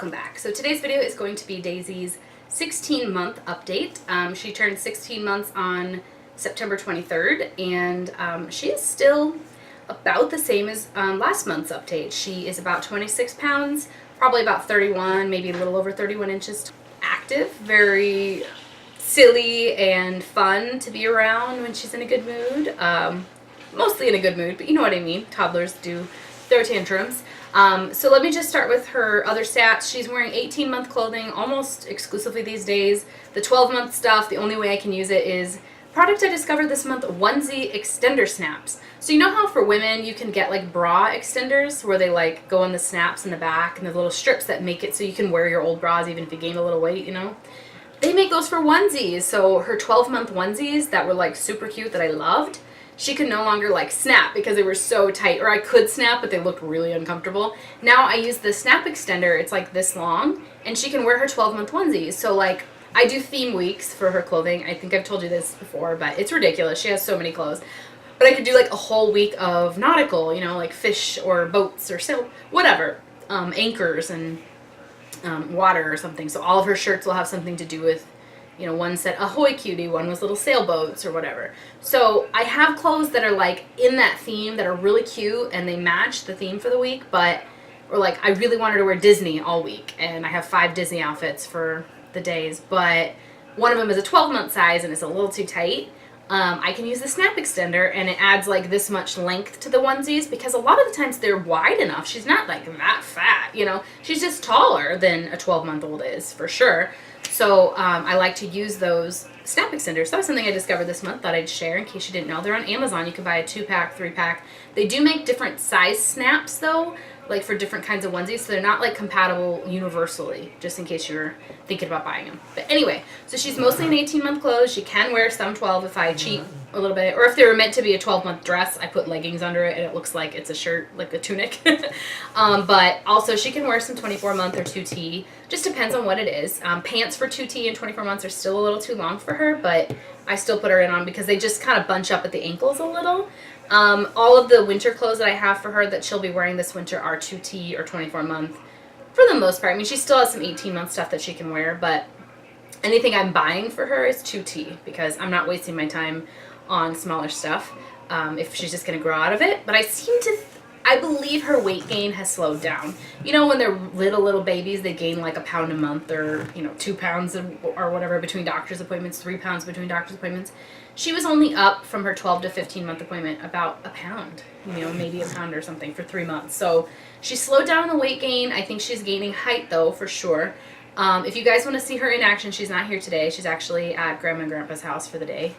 welcome back. So today's video is going to be Daisy's 16-month update. She turned 16 months on September 23rd, and she is still about the same as last month's update. She is about 26 pounds, probably about 31, maybe a little over 31 inches. Active, very silly and fun to be around when she's in a good mood. Mostly in a good mood, but you know what I mean. Toddlers do throw tantrums. So let me just start with her other stats. She's wearing 18-month clothing almost exclusively these days. The 12-month stuff, the only way I can use it is product I discovered this month, onesie extender snaps. So you know how for women you can get like bra extenders where they like go on the snaps in the back and the little strips that make it so you can wear your old bras even if you gain a little weight, you know? They make those for onesies. So her 12-month onesies that were like super cute that I loved, she could no longer like snap because they were so tight, or I could snap but they looked really uncomfortable. Now I use the snap extender, it's like this long, and she can wear her 12-month onesies. So like I do theme weeks for her clothing. I think I've told you this before, but it's ridiculous. She has so many clothes. But I could do like a whole week of nautical, you know, like fish or boats or sail, whatever, anchors and water or something. So all of her shirts will have something to do with, you know, one said ahoy cutie, one was little sailboats or whatever. So I have clothes that are like in that theme that are really cute and they match the theme for the week, but, or like I really wanted to wear Disney all week and I have 5 Disney outfits for the days, but one of them is a 12-month size and it's a little too tight. I can use the snap extender and it adds like this much length to the onesies because a lot of the times they're wide enough. She's not like that fat, you know, she's just taller than a 12-month-old is for sure. So I like to use those snap extenders. That was something I discovered this month, thought I'd share in case you didn't know. They're on Amazon. You can buy a 2-pack, 3-pack. They do make different size snaps though, like for different kinds of onesies, so they're not like compatible universally, just in case you're thinking about buying them. But anyway, so she's mostly in 18-month clothes. She can wear some 12 if I cheat a little bit, or if they were meant to be a 12-month dress, I put leggings under it and it looks like it's a shirt, like a tunic. But also she can wear some 24-month or 2T, just depends on what it is. Pants for 2T and 24 months are still a little too long for her, but I still put her in on because they just kind of bunch up at the ankles a little. All of the winter clothes that I have for her that she'll be wearing this winter are 2T or 24 month for the most part. I mean, she still has some 18-month stuff that she can wear, but anything I'm buying for her is 2T because I'm not wasting my time on smaller stuff if she's just going to grow out of it. But I believe her weight gain has slowed down. You know, when they're little babies, they gain like a pound a month or, you know, 2 pounds or whatever between doctor's appointments, 3 pounds between doctor's appointments. She was only up from her 12 to 15-month appointment about a pound, you know, maybe a pound or something for 3 months. So she slowed down the weight gain. I think she's gaining height though, for sure. If you guys want to see her in action, she's not here today. She's actually at Grandma and Grandpa's house for the day.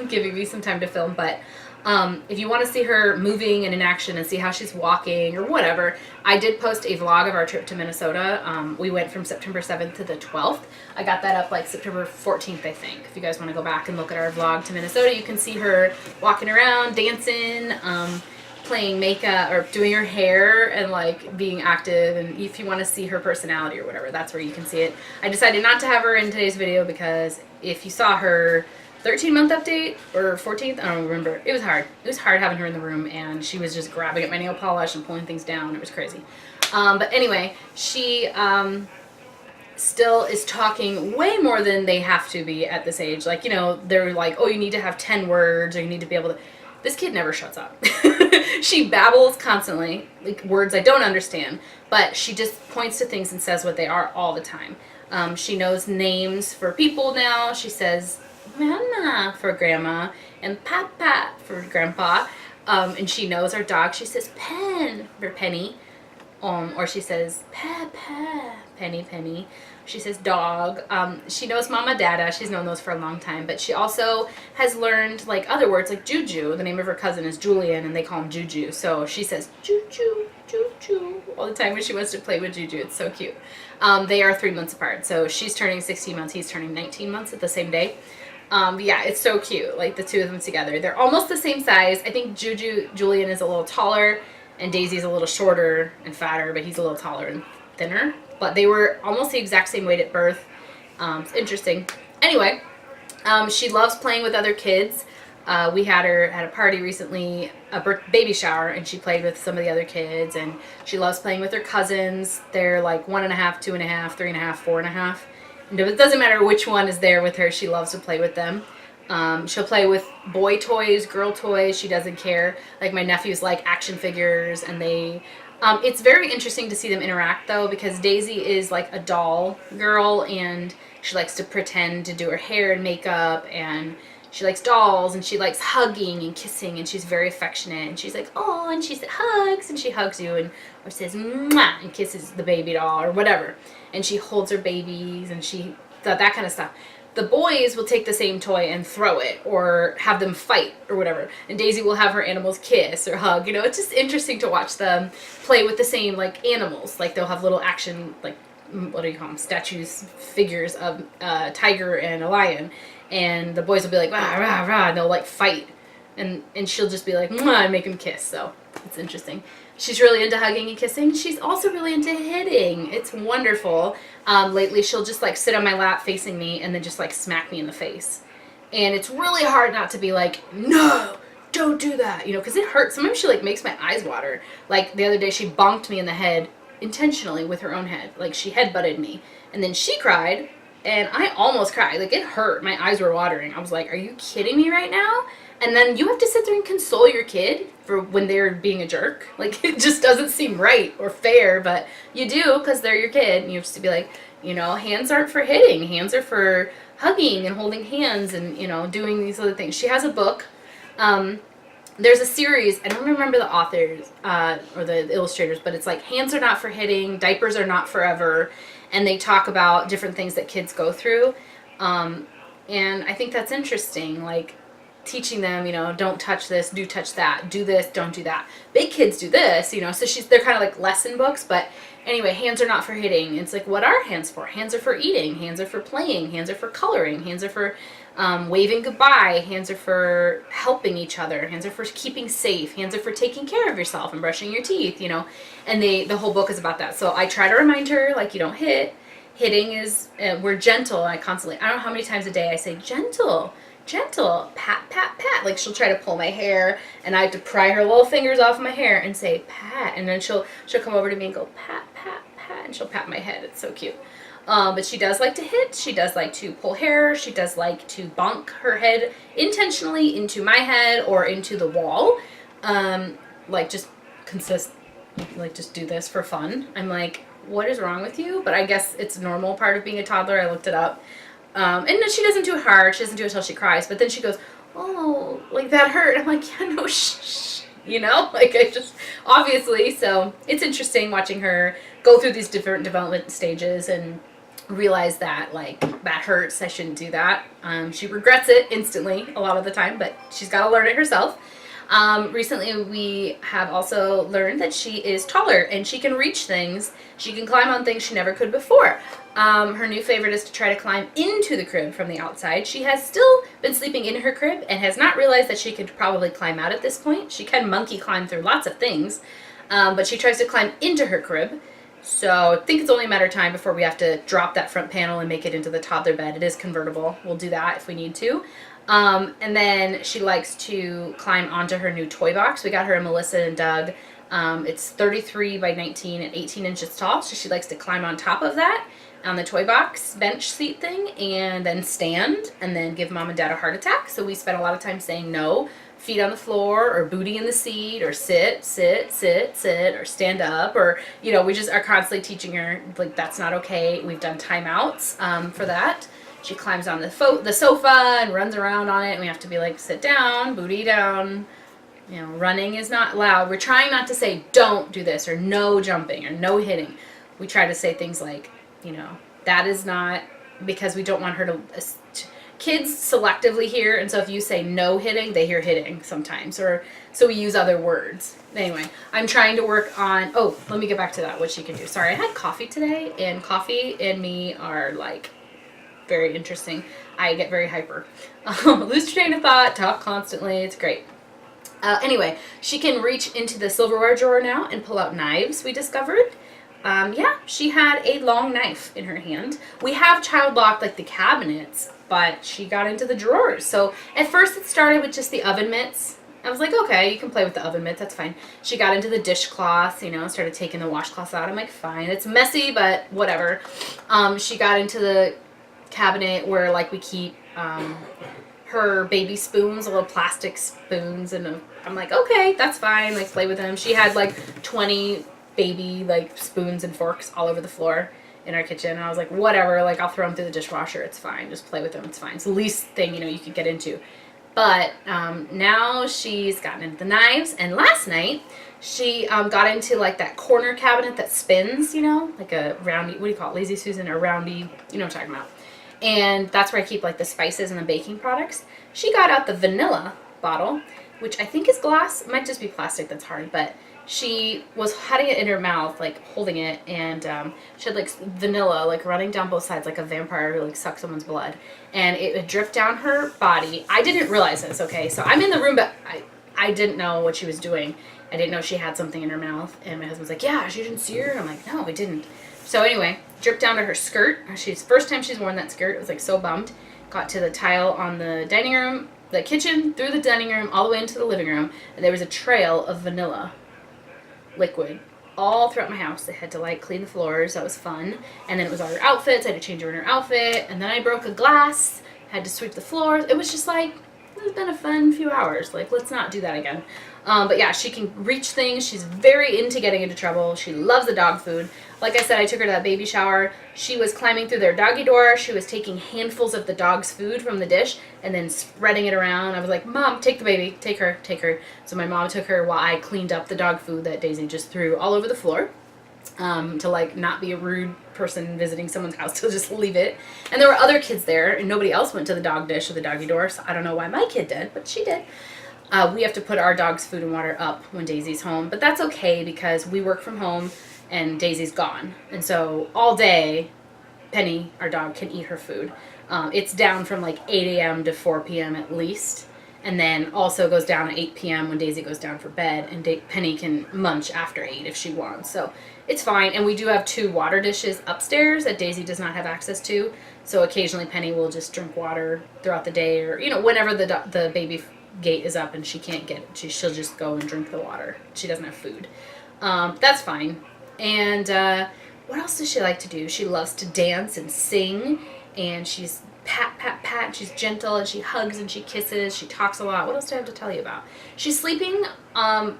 Giving me some time to film, but if you want to see her moving and in action and see how she's walking or whatever, I did post a vlog of our trip to Minnesota. We went from September 7th to the 12th. I got that up like September 14th, I think. If you guys want to go back and look at our vlog to Minnesota, you can see her walking around, dancing, playing makeup or doing her hair and like being active. And if you want to see her personality or whatever, that's where you can see it. I decided not to have her in today's video because if you saw her 13-month update or 14th, I don't remember. It was hard. It was hard having her in the room and she was just grabbing at my nail polish and pulling things down. It was crazy. But anyway, she still is talking way more than they have to be at this age. Like, you know, they're like, oh, you need to have 10 words or you need to be able to. This kid never shuts up. She babbles constantly, like words I don't understand, but she just points to things and says what they are all the time. She knows names for people now. She says Mama for Grandma and Papa for Grandpa. And she knows our dog. She says Pen for Penny. Or she says Papa, Penny, Penny. She says dog. She knows Mama, Dada. She's known those for a long time. But she also has learned like other words like Juju. The name of her cousin is Julian and they call him Juju. So she says Juju, Juju all the time when she wants to play with Juju. It's so cute. They are 3 months apart. So she's turning 16 months. He's turning 19 months at the same day. Yeah, it's so cute, like the two of them together. They're almost the same size. I think Julian is a little taller and Daisy's a little shorter and fatter, but he's a little taller and thinner. But they were almost the exact same weight at birth. It's interesting. Anyway, she loves playing with other kids. We had her at a party recently, a baby shower, and she played with some of the other kids, and she loves playing with her cousins. They're like 1.5, 2.5, 3.5, 4.5. And it doesn't matter which one is there with her, she loves to play with them. She'll play with boy toys, girl toys, she doesn't care. Like my nephews like action figures, and they it's very interesting to see them interact though, because Daisy is like a doll girl, and she likes to pretend to do her hair and makeup, and she likes dolls, and she likes hugging and kissing, and she's very affectionate, and she's like, oh, and she hugs, and she hugs you, and or says mwah, and kisses the baby doll or whatever, and she holds her babies, and she that kind of stuff. The boys will take the same toy and throw it or have them fight or whatever. And Daisy will have her animals kiss or hug. You know, it's just interesting to watch them play with the same, like, animals. Like, they'll have little action, like, what do you call them? Statues, figures of a tiger and a lion. And the boys will be like, rah, rah, rah, and they'll, like, fight. And she'll just be like, mwah, and make them kiss. So, it's interesting. She's really into hugging and kissing. She's also really into hitting. It's wonderful. Lately, she'll just like sit on my lap facing me and then just like smack me in the face. And it's really hard not to be like, no, don't do that. You know, because it hurts. Sometimes she like makes my eyes water. Like the other day, she bonked me in the head intentionally with her own head. Like she headbutted me. And then she cried. And I almost cried. Like it hurt. My eyes were watering. I was like, are you kidding me right now? And then you have to sit there and console your kid for when they're being a jerk. Like, it just doesn't seem right or fair, but you do because they're your kid. And you have to be like, you know, hands aren't for hitting. Hands are for hugging and holding hands and, you know, doing these other things. She has a book. There's a series. I don't remember the authors or the illustrators, but it's like hands are not for hitting, diapers are not forever. And they talk about different things that kids go through. And I think that's interesting. Like, teaching them, you know, don't touch this, do touch that, do this, don't do that. Big kids do this, you know, so they're kind of like lesson books, but anyway, hands are not for hitting. It's like, what are hands for? Hands are for eating, hands are for playing, hands are for coloring, hands are for waving goodbye, hands are for helping each other, hands are for keeping safe, hands are for taking care of yourself and brushing your teeth, you know, and the whole book is about that. So I try to remind her, like, you don't hit. Hitting is, we're gentle. I don't know how many times a day I say gentle, pat, pat, pat. Like she'll try to pull my hair, and I have to pry her little fingers off my hair and say pat, and then she'll come over to me and go pat, pat, pat, and she'll pat my head. It's so cute. But she does like to hit. She does like to pull hair. She does like to bonk her head intentionally into my head or into the wall. Like just do this for fun. I'm like, what is wrong with you? But I guess it's a normal part of being a toddler. I looked it up. And she doesn't do it hard. She doesn't do it until she cries. But then she goes, oh, like that hurt. I'm like, yeah, no, shh. You know, like I just, obviously. So it's interesting watching her go through these different development stages and realize that, like, that hurts. I shouldn't do that. She regrets it instantly a lot of the time, but she's got to learn it herself. Recently we have also learned that she is taller and she can reach things. She can climb on things she never could before. Her new favorite is to try to climb into the crib from the outside. She has still been sleeping in her crib and has not realized that she could probably climb out at this point. She can monkey climb through lots of things, but she tries to climb into her crib. So I think it's only a matter of time before we have to drop that front panel and make it into the toddler bed. It is convertible. We'll do that if we need to. And then she likes to climb onto her new toy box. We got her a Melissa and Doug. It's 33 by 19 and 18 inches tall, so she likes to climb on top of that on the toy box bench seat thing and then stand and then give mom and dad a heart attack. So we spent a lot of time saying no, feet on the floor or booty in the seat or sit, or stand up, or, you know, we just are constantly teaching her, like, that's not okay. We've done timeouts for that. She climbs on the sofa and runs around on it, and we have to be like, sit down, booty down. You know, running is not allowed. We're trying not to say don't do this or no jumping or no hitting. We try to say things like, you know, that is not, because we don't want her to, kids selectively hear, and so if you say no hitting, they hear hitting sometimes, or so we use other words. Anyway, I'm trying to work on, oh, let me get back to that, what she can do. Sorry, I had coffee today, and coffee and me are like very interesting. I get very hyper. Lose train of thought, talk constantly, it's great. Anyway, she can reach into the silverware drawer now and pull out knives, we discovered. Yeah, she had a long knife in her hand. We have child locked like the cabinets, but she got into the drawers. So at first it started with just the oven mitts. I was like, okay, you can play with the oven mitts, that's fine. She got into the dishcloths, you know, started taking the washcloths out. I'm like, fine, it's messy, but whatever. She got into the cabinet where like we keep her baby spoons, little plastic spoons, and I'm like, okay, that's fine, like play with them. She had like 20 baby like spoons and forks all over the floor in our kitchen, and I was like, whatever, like I'll throw them through the dishwasher, it's fine, just play with them, it's fine. It's the least thing, you know, you could get into. But now she's gotten into the knives, and last night she got into like that corner cabinet that spins, you know, like a roundy, what do you call it, Lazy Susan, or roundy, you know what I'm talking about. And that's where I keep like the spices and the baking products. She got out the vanilla bottle, which I think is glass. It might just be plastic, that's hard, but she was having it in her mouth, like holding it, and she had like vanilla like running down both sides like a vampire who like sucks someone's blood, and it would drip down her body. I didn't realize this, okay, so I'm in the room, but I didn't know what she was doing. I didn't know she had something in her mouth, and my husband's like, yeah, she didn't see her? I'm like, no, I didn't. So anyway, dripped down to her skirt. She's first time she's worn that skirt. It was like so bummed. Got to the tile on the dining room, the kitchen, through the dining room, all the way into the living room, and there was a trail of vanilla liquid all throughout my house. I had to like clean the floors. That was fun. And then it was all her outfits. I had to change her in her outfit. And then I broke a glass. Had to sweep the floors. It was just like, it's been a fun few hours. Like, let's not do that again. But yeah, she can reach things. She's very into getting into trouble. She loves the dog food. Like I said, I took her to that baby shower. She was climbing through their doggy door. She was taking handfuls of the dog's food from the dish and then spreading it around. I was like, Mom, take the baby. Take her. Take her. So my mom took her while I cleaned up the dog food that Daisy just threw all over the floor. To like not be a rude person visiting someone's house, to just leave it. And there were other kids there, and nobody else went to the dog dish or the doggy door, so I don't know why my kid did, but she did. We have to put our dog's food and water up when Daisy's home, but that's okay because we work from home and Daisy's gone. And so all day, Penny, our dog, can eat her food. It's down from like 8 a.m. to 4 p.m. at least. And then also goes down at 8 p.m. when Daisy goes down for bed, and Penny can munch after 8 if she wants. So it's fine. And we do have 2 water dishes upstairs that Daisy does not have access to. So occasionally Penny will just drink water throughout the day, or, you know, whenever the baby gate is up and she can't get it, she'll just go and drink the water. She doesn't have food. That's fine. And what else does she like to do? She loves to dance and sing, and she's pat, pat, pat. She's gentle, and she hugs and she kisses. She talks a lot. What else do I have to tell you about? She's sleeping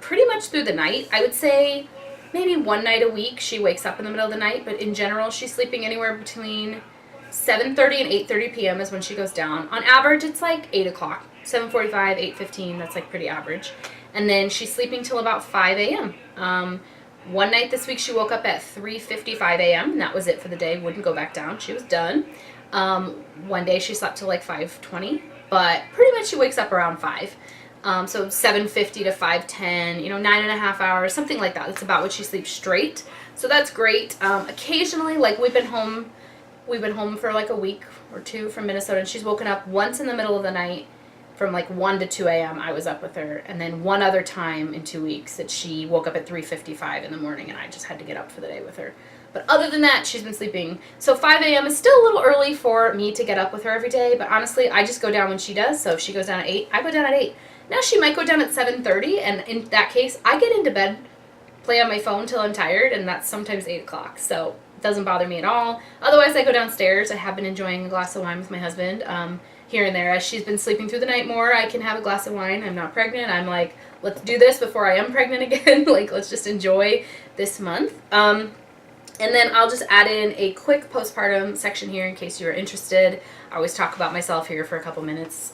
pretty much through the night. I would say maybe one night a week she wakes up in the middle of the night, but in general she's sleeping anywhere between 7:30 and 8:30 p.m. is when she goes down. On average, it's like 8 o'clock. 7:45, 8:15, that's like pretty average. And then she's sleeping till about 5 a.m. One night this week she woke up at 3:55 a.m. and that was it for the day. Wouldn't go back down. She was done. One day she slept till like 5:20, but pretty much she wakes up around 5. So 7:50 to 5:10, you know, 9.5 hours, something like that. That's about what she sleeps straight. So that's great. Occasionally, like we've been home for like a week or 2 from Minnesota, and she's woken up once in the middle of the night from like 1 to 2 a.m. I was up with her, and then one other time in 2 weeks that she woke up at 3:55 in the morning, and I just had to get up for the day with her. But other than that, she's been sleeping. So 5 a.m. is still a little early for me to get up with her every day, but honestly, I just go down when she does. So if she goes down at 8, I go down at 8. Now she might go down at 7:30, and in that case, I get into bed, play on my phone till I'm tired, and that's sometimes 8 o'clock. So it doesn't bother me at all. Otherwise, I go downstairs. I have been enjoying a glass of wine with my husband here and there. As she's been sleeping through the night more, I can have a glass of wine. I'm not pregnant. I'm like, let's do this before I am pregnant again. Like, let's just enjoy this month. And then I'll just add in a quick postpartum section here in case you're interested. I always talk about myself here for a couple minutes.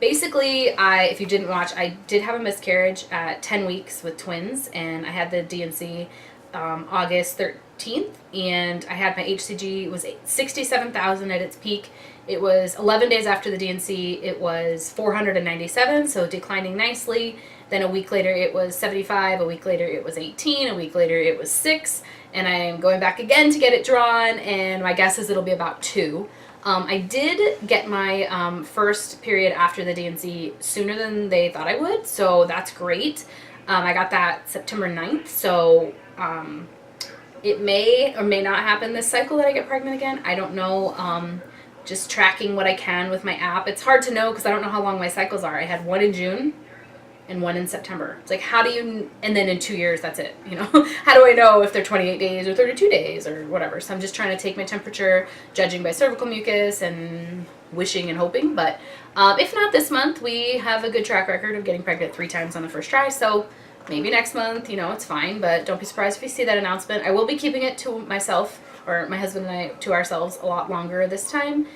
Basically, if you didn't watch, I did have a miscarriage at 10 weeks with twins, and I had the D&C August 13th, and I had my HCG, it was 67,000 at its peak. It was 11 days after the D&C, it was 497, so declining nicely. Then a week later it was 75, a week later it was 18, a week later it was 6, and I am going back again to get it drawn, and my guess is it'll be about 2. I did get my first period after the D&C sooner than they thought I would, so that's great. I got that September 9th, so It may or may not happen this cycle that I get pregnant again. I don't know. Just tracking what I can with my app. It's hard to know because I don't know how long my cycles are. I had one in June and one in September. It's like, how do you, and then in 2 years, that's it, you know? How do I know if they're 28 days or 32 days or whatever? So I'm just trying to take my temperature, judging by cervical mucus and wishing and hoping. But if not this month, we have a good track record of getting pregnant 3 times on the first try. So maybe next month, you know, it's fine. But don't be surprised if you see that announcement. I will be keeping it to myself, or my husband and I, to ourselves a lot longer this time.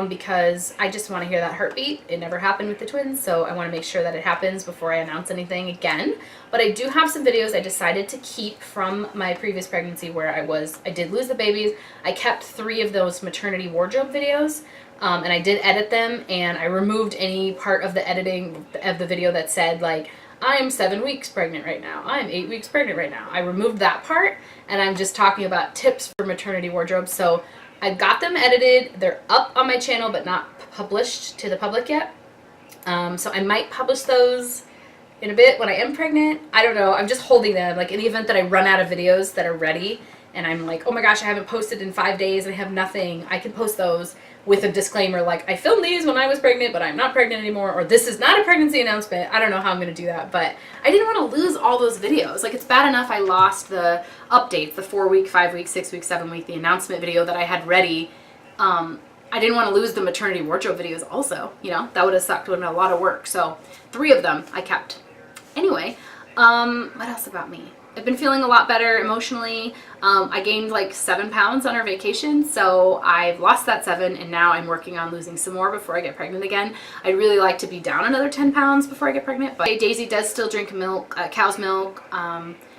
Because I just want to hear that heartbeat. It never happened with the twins, so I want to make sure that it happens before I announce anything again. But I do have some videos I decided to keep from my previous pregnancy where I did lose the babies. I kept 3 of those maternity wardrobe videos, and I did edit them, and I removed any part of the editing of the video that said, like, I'm 7 weeks pregnant right now, I'm 8 weeks pregnant right now. I removed that part, and I'm just talking about tips for maternity wardrobe. So I got them edited. They're up on my channel, but not published to the public yet. So I might publish those in a bit when I am pregnant. I don't know. I'm just holding them. Like, in the event that I run out of videos that are ready and I'm like, oh my gosh, I haven't posted in 5 days and I have nothing, I can post those with a disclaimer like, I filmed these when I was pregnant, but I'm not pregnant anymore, or this is not a pregnancy announcement. I don't know how I'm going to do that, but I didn't want to lose all those videos. Like, it's bad enough I lost the updates, the 4-week, 5-week, 6-week, 7-week, the announcement video that I had ready. I didn't want to lose the maternity wardrobe videos also, you know, that would have sucked. It would have been a lot of work. So 3 of them I kept. Anyway, what else about me? I've been feeling a lot better emotionally. I gained like 7 pounds on our vacation, so I've lost that 7, and now I'm working on losing some more before I get pregnant again. I'd really like to be down another 10 pounds before I get pregnant, but Daisy does still drink milk, cow's milk.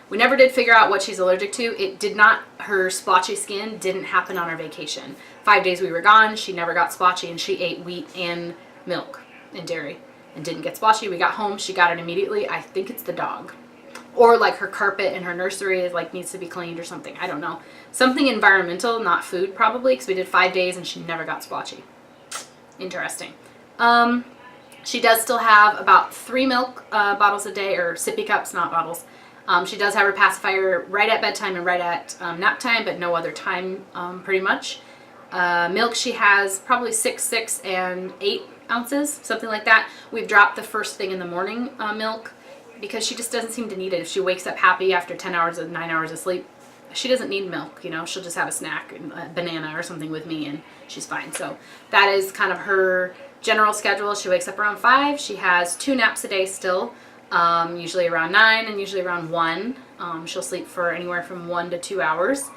We never did figure out what she's allergic to. It did not, her splotchy skin didn't happen on our vacation. 5 days we were gone, she never got splotchy, and she ate wheat and milk and dairy and didn't get splotchy. We got home, she got it immediately. I think it's the dog. Or like her carpet in her nursery is like needs to be cleaned or something. I don't know. Something environmental, not food probably, because we did 5 days and she never got splotchy. Interesting. She does still have about 3 milk bottles a day, or sippy cups, not bottles. She does have her pacifier right at bedtime and right at nap time, but no other time pretty much. Milk she has probably 6 and 8 ounces, something like that. We've dropped the first thing in the morning milk, because she just doesn't seem to need it. If she wakes up happy after 10 hours or 9 hours of sleep, she doesn't need milk, you know. She'll just have a snack, a banana or something with me, and she's fine. So that is kind of her general schedule. She wakes up around 5. She has 2 naps a day still, usually around 9 and usually around 1. She'll sleep for anywhere from 1 to 2 hours,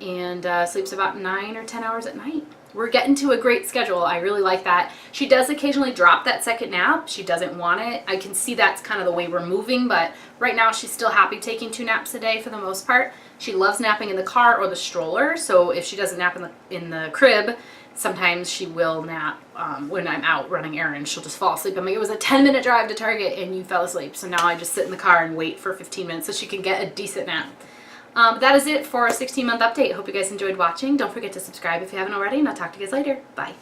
and sleeps about 9 or 10 hours at night. We're getting to a great schedule. I really like that. She does occasionally drop that second nap. She doesn't want it. I can see that's kind of the way we're moving, but right now she's still happy taking 2 naps a day for the most part. She loves napping in the car or the stroller, so if she doesn't nap in the crib, sometimes she will nap when I'm out running errands. She'll just fall asleep. I'm like, it was a 10-minute drive to Target and you fell asleep, so now I just sit in the car and wait for 15 minutes so she can get a decent nap. That is it for a 16-month update. Hope you guys enjoyed watching. Don't forget to subscribe if you haven't already, and I'll talk to you guys later. Bye.